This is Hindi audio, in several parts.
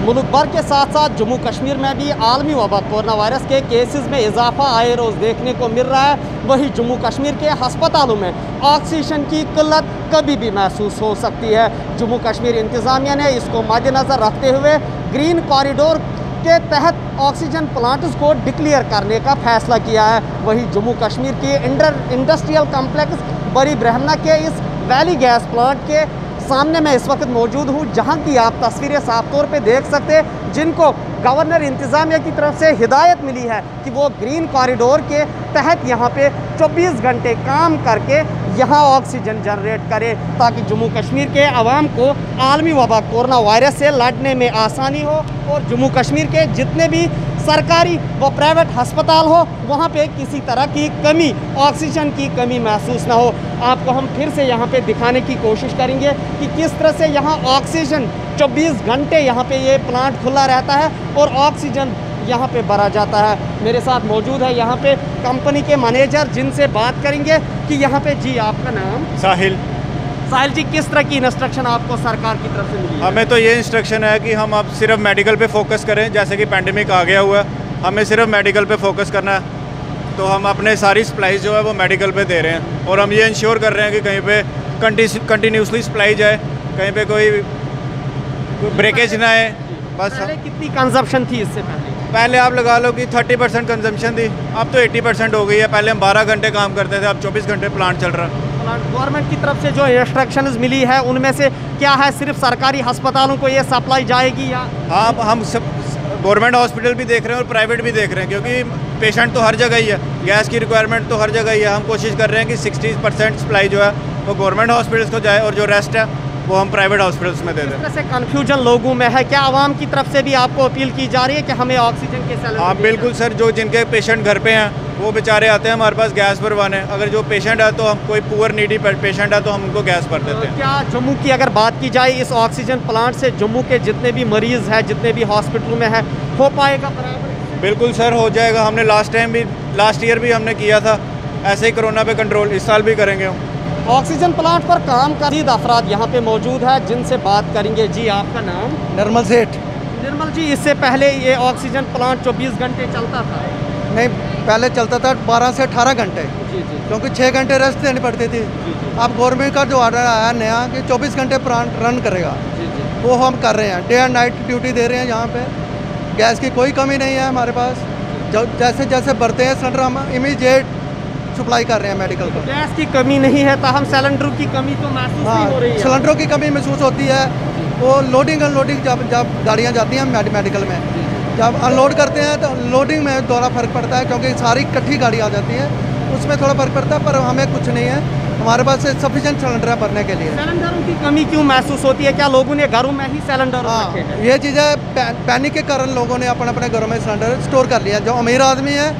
मुल्क भर के साथ साथ जम्मू कश्मीर में भी आलमी वबा कोरोना वायरस के केसेस में इजाफा आए रोज़ देखने को मिल रहा है। वहीं जम्मू कश्मीर के हस्पतालों में ऑक्सीजन की किल्लत कभी भी महसूस हो सकती है। जम्मू कश्मीर इंतज़ामिया ने इसको मद्देनज़र रखते हुए ग्रीन कॉरिडोर के तहत ऑक्सीजन प्लांट्स को डिक्लेयर करने का फैसला किया है। वहीं जम्मू कश्मीर के इंडस्ट्रियल कम्प्लेक्स बड़ी ब्रह्मना के इस वैली गैस प्लांट के सामने मैं इस वक्त मौजूद हूँ, जहाँ की आप तस्वीरें साफ तौर पे देख सकते हैं, जिनको गवर्नर इंतज़ामिया की तरफ से हिदायत मिली है कि वो ग्रीन कॉरिडोर के तहत यहाँ पे 24 घंटे काम करके यहाँ ऑक्सीजन जनरेट करे, ताकि जम्मू कश्मीर के आवाम को आलमी वबा कोरोना वायरस से लड़ने में आसानी हो और जम्मू कश्मीर के जितने भी सरकारी व प्राइवेट अस्पताल हो वहाँ पे किसी तरह की कमी, ऑक्सीजन की कमी महसूस ना हो। आपको हम फिर से यहाँ पे दिखाने की कोशिश करेंगे कि किस तरह से यहाँ ऑक्सीजन 24 घंटे यहाँ पे ये प्लांट खुला रहता है और ऑक्सीजन यहाँ पे भरा जाता है। मेरे साथ मौजूद है यहाँ पे कंपनी के मैनेजर, जिनसे बात करेंगे कि यहाँ पे जी आपका नाम? साहिल जी, किस तरह की इंस्ट्रक्शन आपको सरकार की तरफ से मिली है? हमें तो ये इंस्ट्रक्शन है कि हम अब सिर्फ मेडिकल पे फोकस करें, जैसे कि पेंडेमिक आ गया हुआ है, हमें सिर्फ मेडिकल पे फोकस करना है। तो हम अपने सारी सप्लाई जो है वो मेडिकल पे दे रहे हैं और हम ये इंश्योर कर रहे हैं कि कहीं पे कंटिन्यूसली सप्लाई जाए, कहीं पे कोई ब्रेकेज ना आए। बस पहले कितनी कंजप्शन थी इससे पहले आप लगा लो कि 30% कंजम्पशन थी, अब तो 80% हो गई है। पहले हम 12 घंटे काम करते थे, अब 24 घंटे प्लांट चल रहा है। गवर्नमेंट की तरफ से जो इंस्ट्रक्शंस मिली है उनमें से क्या है, सिर्फ सरकारी अस्पतालों को ये सप्लाई जाएगी या? हाँ, हम सब गवर्नमेंट हॉस्पिटल भी देख रहे हैं और प्राइवेट भी देख रहे हैं, क्योंकि पेशेंट तो हर जगह ही है, गैस की रिक्वायरमेंट तो हर जगह ही है। हम कोशिश कर रहे हैं कि 60% सप्लाई जो है वो गवर्नमेंट हॉस्पिटल्स को जाए और जो रेस्ट है वो हम प्राइवेट हॉस्पिटल्स में दे दें। इस तरह से कन्फ्यूजन लोगों में है, क्या आवाम की तरफ से भी आपको अपील की जा रही है कि हमें ऑक्सीजन के सिलेंडर? हाँ बिल्कुल सर, जो जिनके पेशेंट घर पे हैं वो बेचारे आते हैं हमारे पास गैस भरवाने। अगर जो पेशेंट है तो हम कोई पुअर नीडी पेशेंट है तो हम उनको गैस भर देते हैं। क्या जम्मू की अगर बात की जाए इस ऑक्सीजन प्लांट से जम्मू के जितने भी मरीज़ हैं, जितने भी हॉस्पिटलों में है, हो पाएगा बराबर? बिल्कुल सर, हो जाएगा। हमने लास्ट ईयर भी हमने किया था ऐसे ही कोरोना पे कंट्रोल, इस साल भी करेंगे हम। ऑक्सीजन प्लांट पर काम कर रहे अफराद यहाँ पे मौजूद है, जिनसे बात करेंगे। जी आपका नाम? निर्मल सेठ। निर्मल जी, इससे पहले ये ऑक्सीजन प्लांट 24 घंटे चलता था? नहीं, पहले चलता था 12 से 18 घंटे। जी जी। क्योंकि 6 घंटे रेस्ट देनी पड़ती थी। अब गवर्नमेंट का जो ऑर्डर आया नया कि 24 घंटे प्लांट रन करेगा, वो हम कर रहे हैं। डे एंड नाइट ड्यूटी दे रहे हैं यहाँ पे। गैस की कोई कमी नहीं है हमारे पास। जैसे जैसे बढ़ते हैं सिलेंडर हम इमीडिएट सप्लाई कर रहे हैं मेडिकल को। गैस की कमी नहीं है, ताहम सिलेंडरों की कमी तो महसूस नहीं हो रही है? सिलेंडरों की कमी महसूस होती है। वो लोडिंग अनलोडिंग जब गाड़ियाँ जाती हैं मेडिकल में, जब अनलोड करते हैं तो लोडिंग में थोड़ा फ़र्क पड़ता है, क्योंकि सारी इकट्ठी गाड़ी आ जाती है, उसमें थोड़ा फ़र्क पड़ता है। पर हमें कुछ नहीं है, हमारे पास सफिशिएंट सिलेंडर है भरने के लिए। सिलेंडरों की कमी क्यों महसूस होती है? क्या लोगों ने घरों में ही सिलेंडर रखे हैं? ये चीज़ें पैनिक के कारण लोगों ने अपने अपने घरों में सिलेंडर स्टोर कर लिया। जो अमीर आदमी है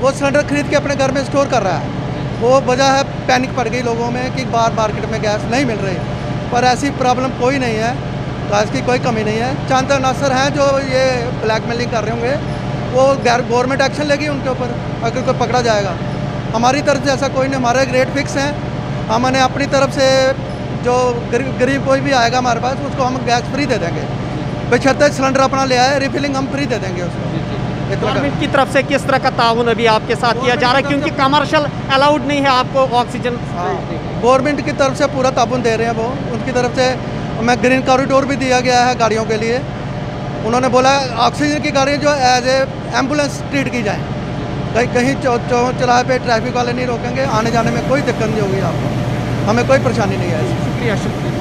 वो सिलेंडर खरीद के अपने घर में स्टोर कर रहा है। वो वजह है पैनिक पड़ गई लोगों में कि बाहर मार्केट में गैस नहीं मिल रही। पर ऐसी प्रॉब्लम कोई नहीं है, गैस की कोई कमी नहीं है। चंद अनासर हैं जो ये ब्लैकमेलिंग कर रहे होंगे, वो गवर्नमेंट एक्शन लेगी उनके ऊपर अगर कोई पकड़ा जाएगा। हमारी तरफ से ऐसा कोई नहीं, हमारे रेट फिक्स हैं। हमने अपनी तरफ से जो गरीब कोई भी आएगा हमारे पास, उसको हम गैस फ्री दे देंगे। बेशर्ते सिलेंडर अपना ले आए, रिफिलिंग हम फ्री दे देंगे उसको। गवर्नमेंट की तरफ से किस तरह का ताउन अभी आपके साथ किया जा रहा है, क्योंकि कमर्शियल अलाउड नहीं है आपको ऑक्सीजन? गवर्नमेंट की तरफ से पूरा ताउन दे रहे हैं वो। उनकी तरफ से हमें ग्रीन कॉरिडोर भी दिया गया है गाड़ियों के लिए। उन्होंने बोला ऑक्सीजन की गाड़ियाँ जो एज ए एम्बुलेंस ट्रीट की जाएँ। कहीं चौराहे पे ट्रैफिक वाले नहीं रोकेंगे, आने जाने में कोई दिक्कत नहीं होगी आपको, हमें कोई परेशानी नहीं है। शुक्रिया शुक्रिया।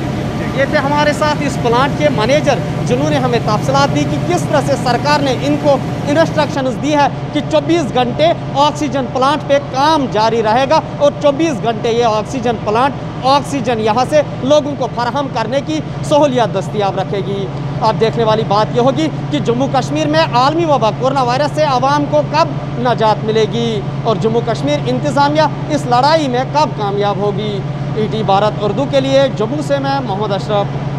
ये थे हमारे साथ इस प्लांट के मैनेजर, जिन्होंने हमें तफसीलात दी कि किस तरह से सरकार ने इनको इंस्ट्रक्शंस दी है कि 24 घंटे ऑक्सीजन प्लांट पे काम जारी रहेगा और 24 घंटे ये ऑक्सीजन प्लांट ऑक्सीजन यहाँ से लोगों को फराहम करने की सहूलियत दस्तियाब रखेगी। अब देखने वाली बात यह होगी कि जम्मू कश्मीर में आलमी वबा कोरोना वायरस से आवाम को कब नजात मिलेगी और जम्मू कश्मीर इंतज़ामिया इस लड़ाई में कब कामयाब होगी। ET भारत उर्दू के लिए जम्मू से मैं मोहम्मद अशरफ।